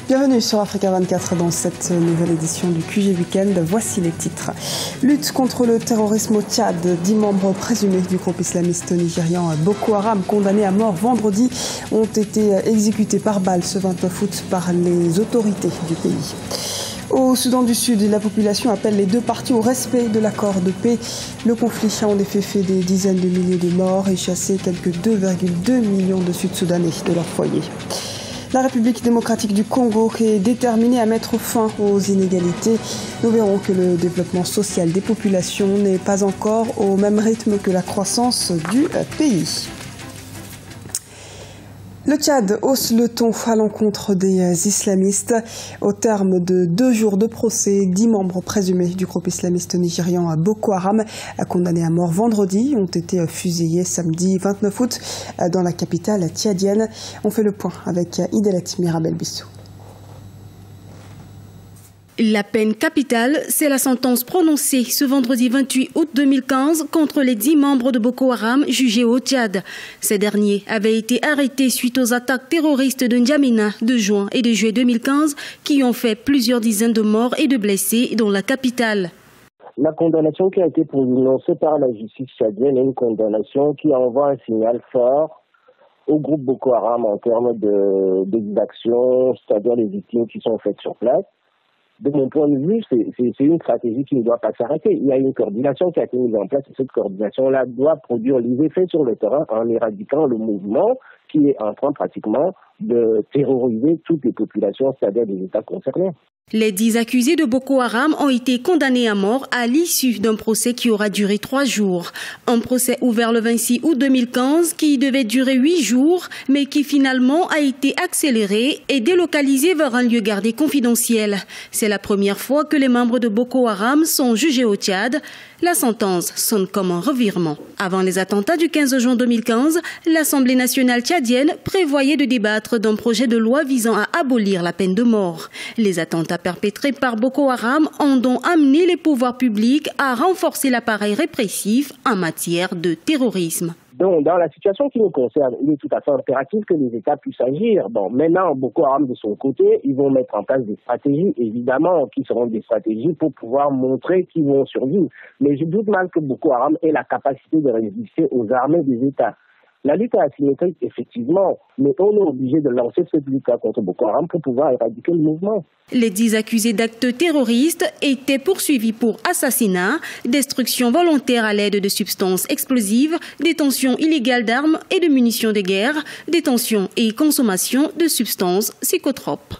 Bienvenue sur Africa 24 dans cette nouvelle édition du QG Weekend. Voici les titres. Lutte contre le terrorisme au Tchad. 10 membres présumés du groupe islamiste nigérian Boko Haram, condamnés à mort vendredi, ont été exécutés par balle ce 29 août par les autorités du pays. Au Soudan du Sud, la population appelle les deux parties au respect de l'accord de paix. Le conflit a en effet fait des dizaines de milliers de morts et chassé quelques 2,2 millions de Sud-Soudanais de leur foyer. La République démocratique du Congo est déterminée à mettre fin aux inégalités. Nous verrons que le développement social des populations n'est pas encore au même rythme que la croissance du pays. Le Tchad hausse le ton à l'encontre des islamistes. Au terme de 2 jours de procès, 10 membres présumés du groupe islamiste nigérian Boko Haram, condamnés à mort vendredi, ont été fusillés samedi 29 août dans la capitale tchadienne. On fait le point avec Idalet Mirabel-Bissou. La peine capitale, c'est la sentence prononcée ce vendredi 28 août 2015 contre les 10 membres de Boko Haram jugés au Tchad. Ces derniers avaient été arrêtés suite aux attaques terroristes de N'Djamena de juin et de juillet 2015 qui ont fait plusieurs dizaines de morts et de blessés dans la capitale. La condamnation qui a été prononcée par la justice tchadienne est une condamnation qui envoie un signal fort au groupe Boko Haram en termes d'exactions, c'est-à-dire les victimes qui sont faites sur place. De mon point de vue, c'est une stratégie qui ne doit pas s'arrêter. Il y a une coordination qui a été mise en place et cette coordination-là doit produire les effets sur le terrain en éradiquant le mouvement qui est en train pratiquement de terroriser toutes les populations, c'est-à-dire des États concernés. Les 10 accusés de Boko Haram ont été condamnés à mort à l'issue d'un procès qui aura duré 3 jours. Un procès ouvert le 26 août 2015 qui devait durer 8 jours, mais qui finalement a été accéléré et délocalisé vers un lieu gardé confidentiel. C'est la première fois que les membres de Boko Haram sont jugés au Tchad. La sentence sonne comme un revirement. Avant les attentats du 15 juin 2015, l'Assemblée nationale tchadienne prévoyait de débattre d'un projet de loi visant à abolir la peine de mort. Les attentats perpétrés par Boko Haram ont donc amené les pouvoirs publics à renforcer l'appareil répressif en matière de terrorisme. Donc, dans la situation qui nous concerne, il est tout à fait impératif que les États puissent agir. Bon, maintenant, Boko Haram, de son côté, ils vont mettre en place des stratégies, évidemment, qui seront des stratégies pour pouvoir montrer qu'ils vont survivre. Mais je doute mal que Boko Haram ait la capacité de résister aux armées des États. La lutte est asymétrique, effectivement, mais on est obligé de lancer cette lutte contre Boko Haram pour pouvoir éradiquer le mouvement. Les 10 accusés d'actes terroristes étaient poursuivis pour assassinat, destruction volontaire à l'aide de substances explosives, détention illégale d'armes et de munitions de guerre, détention et consommation de substances psychotropes.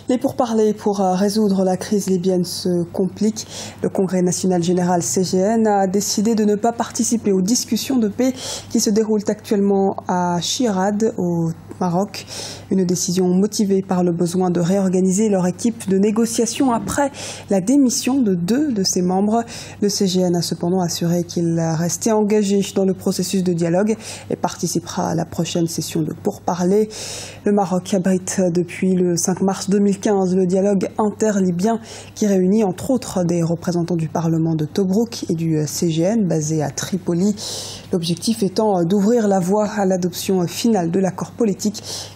Les pourparlers pour résoudre la crise libyenne se compliquent. Le Congrès national général CGN a décidé de ne pas participer aux discussions de paix qui se déroulent actuellement à Chirad, au Maroc. Une décision motivée par le besoin de réorganiser leur équipe de négociation après la démission de 2 de ses membres. Le CGN a cependant assuré qu'il restait engagé dans le processus de dialogue et participera à la prochaine session de pourparlers. Le Maroc abrite depuis le 5 mars 2015 le dialogue interlibyen qui réunit entre autres des représentants du Parlement de Tobrouk et du CGN basé à Tripoli. L'objectif étant d'ouvrir la voie à l'adoption finale de l'accord politique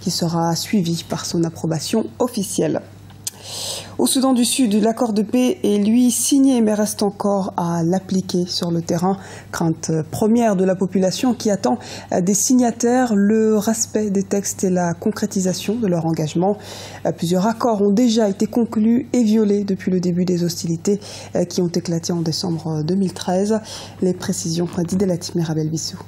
qui sera suivi par son approbation officielle. Au Soudan du Sud, l'accord de paix est lui signé mais reste encore à l'appliquer sur le terrain. Crainte première de la population qui attend des signataires le respect des textes et la concrétisation de leur engagement. Plusieurs accords ont déjà été conclus et violés depuis le début des hostilités qui ont éclaté en décembre 2013. Les précisions d'Idalet Mirabel-Bissou.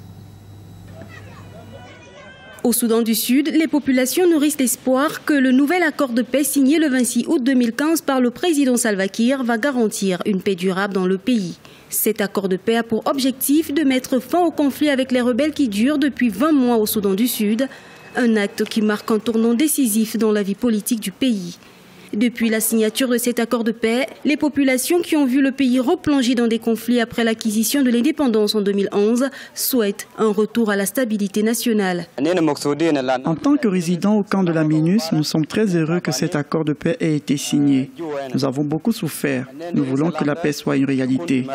Au Soudan du Sud, les populations nourrissent l'espoir que le nouvel accord de paix signé le 26 août 2015 par le président Salva Kiir va garantir une paix durable dans le pays. Cet accord de paix a pour objectif de mettre fin au conflit avec les rebelles qui durent depuis 20 mois au Soudan du Sud, un acte qui marque un tournant décisif dans la vie politique du pays. Depuis la signature de cet accord de paix, les populations qui ont vu le pays replonger dans des conflits après l'acquisition de l'indépendance en 2011 souhaitent un retour à la stabilité nationale. En tant que résidents au camp de la MINUS, nous sommes très heureux que cet accord de paix ait été signé. Nous avons beaucoup souffert. Nous voulons que la paix soit une réalité.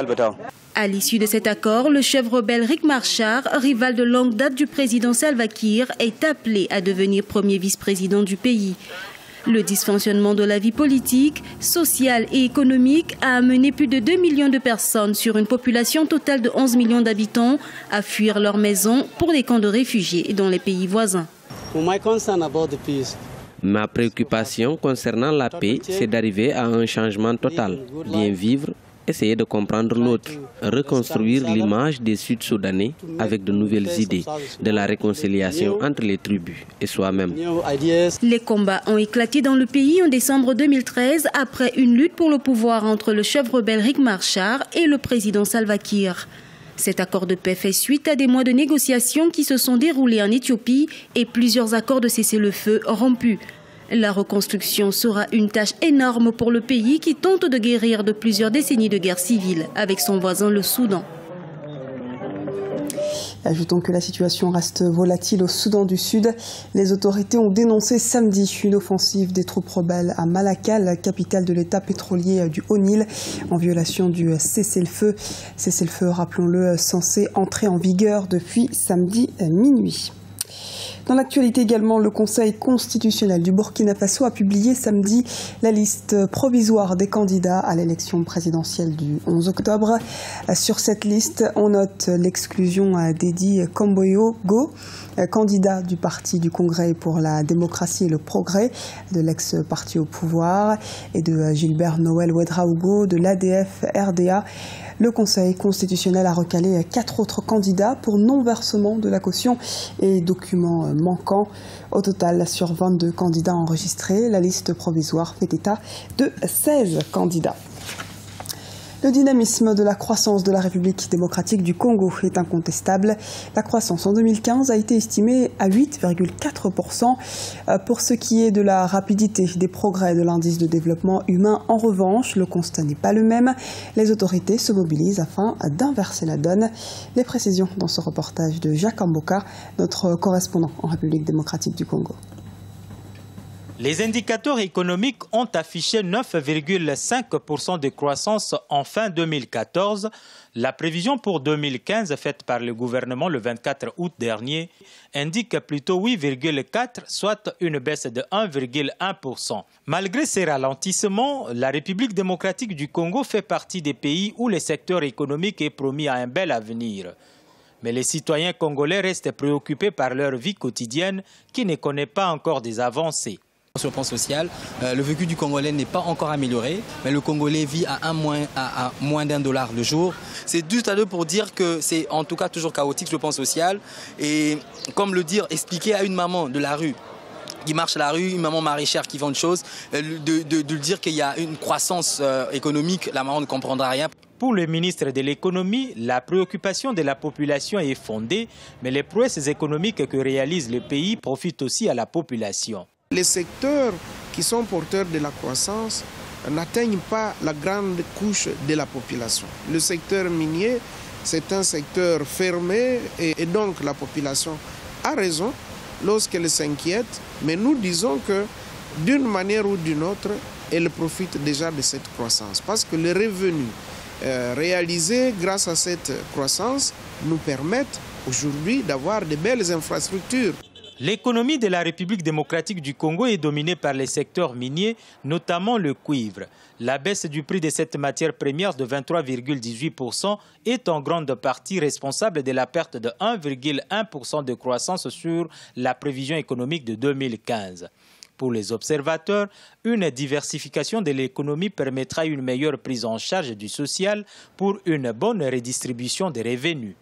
À l'issue de cet accord, le chef rebelle Riek Machar, rival de longue date du président Salva Kiir, est appelé à devenir premier vice-président du pays. Le dysfonctionnement de la vie politique, sociale et économique a amené plus de 2 millions de personnes sur une population totale de 11 millions d'habitants à fuir leur maison pour des camps de réfugiés dans les pays voisins. Ma préoccupation concernant la paix, c'est d'arriver à un changement total, bien vivre, essayer de comprendre l'autre, reconstruire l'image des Sud-Soudanais avec de nouvelles idées, de la réconciliation entre les tribus et soi-même. Les combats ont éclaté dans le pays en décembre 2013 après une lutte pour le pouvoir entre le chef rebelle Riek Machar et le président Salva Kiir. Cet accord de paix fait suite à des mois de négociations qui se sont déroulés en Éthiopie et plusieurs accords de cessez-le-feu rompus. La reconstruction sera une tâche énorme pour le pays qui tente de guérir de plusieurs décennies de guerre civile avec son voisin le Soudan. Ajoutons que la situation reste volatile au Soudan du Sud. Les autorités ont dénoncé samedi une offensive des troupes rebelles à Malakal, capitale de l'État pétrolier du Haut-Nil, en violation du cessez-le-feu. Cessez-le-feu, rappelons-le, censé entrer en vigueur depuis samedi minuit. Dans l'actualité également, le Conseil constitutionnel du Burkina Faso a publié samedi la liste provisoire des candidats à l'élection présidentielle du 11 octobre. Sur cette liste, on note l'exclusion d'Edi Komboyo-Go, candidat du Parti du Congrès pour la démocratie et le progrès, de l'ex-parti au pouvoir, et de Gilbert Noël Ouedraogo de l'ADF-RDA. Le Conseil constitutionnel a recalé 4 autres candidats pour non-versement de la caution et documents manquants. Au total, sur 22 candidats enregistrés, la liste provisoire fait état de 16 candidats. Le dynamisme de la croissance de la République démocratique du Congo est incontestable. La croissance en 2015 a été estimée à 8,4%. Pour ce qui est de la rapidité des progrès de l'indice de développement humain, en revanche, le constat n'est pas le même. Les autorités se mobilisent afin d'inverser la donne. Les précisions dans ce reportage de Jacques Amboka, notre correspondant en République démocratique du Congo. Les indicateurs économiques ont affiché 9,5% de croissance en fin 2014. La prévision pour 2015 faite par le gouvernement le 24 août dernier indique plutôt 8,4%, soit une baisse de 1,1%. Malgré ces ralentissements, la République démocratique du Congo fait partie des pays où le secteur économique est promis à un bel avenir. Mais les citoyens congolais restent préoccupés par leur vie quotidienne qui ne connaît pas encore des avancées. Sur le plan social, le vécu du Congolais n'est pas encore amélioré, mais le Congolais vit à moins d'$1 le jour. C'est juste à deux pour dire que c'est en tout cas toujours chaotique sur le plan social. Et comme expliquer à une maman de la rue qui marche à la rue, une maman maraîchère qui vend des choses, de dire qu'il y a une croissance économique, la maman ne comprendra rien. Pour le ministre de l'économie, la préoccupation de la population est fondée, mais les prouesses économiques que réalise le pays profitent aussi à la population. Les secteurs qui sont porteurs de la croissance n'atteignent pas la grande couche de la population. Le secteur minier, c'est un secteur fermé et donc la population a raison lorsqu'elle s'inquiète, mais nous disons que d'une manière ou d'une autre, elle profite déjà de cette croissance parce que les revenus réalisés grâce à cette croissance nous permettent aujourd'hui d'avoir de belles infrastructures. L'économie de la République démocratique du Congo est dominée par les secteurs miniers, notamment le cuivre. La baisse du prix de cette matière première de 23,18% est en grande partie responsable de la perte de 1,1% de croissance sur la prévision économique de 2015. Pour les observateurs, une diversification de l'économie permettra une meilleure prise en charge du social pour une bonne redistribution des revenus.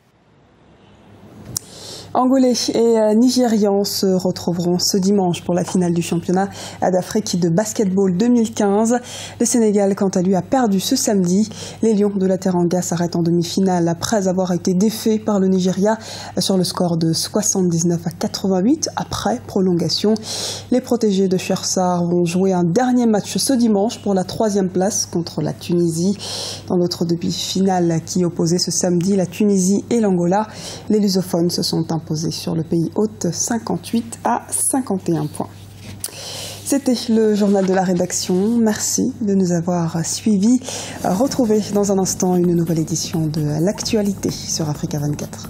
Angolais et Nigérians se retrouveront ce dimanche pour la finale du championnat d'Afrique de basketball 2015. Le Sénégal, quant à lui, a perdu ce samedi. Les Lions de la Teranga s'arrêtent en demi-finale après avoir été défaits par le Nigeria sur le score de 79 à 88 après prolongation. Les protégés de Chersar vont jouer un dernier match ce dimanche pour la 3e place contre la Tunisie. Dans l'autre demi-finale qui opposait ce samedi la Tunisie et l'Angola, les lusophones se sont imposés sur le pays hôte 58 à 51 points. C'était le journal de la rédaction. Merci de nous avoir suivis. Retrouvez dans un instant une nouvelle édition de l'actualité sur Africa 24.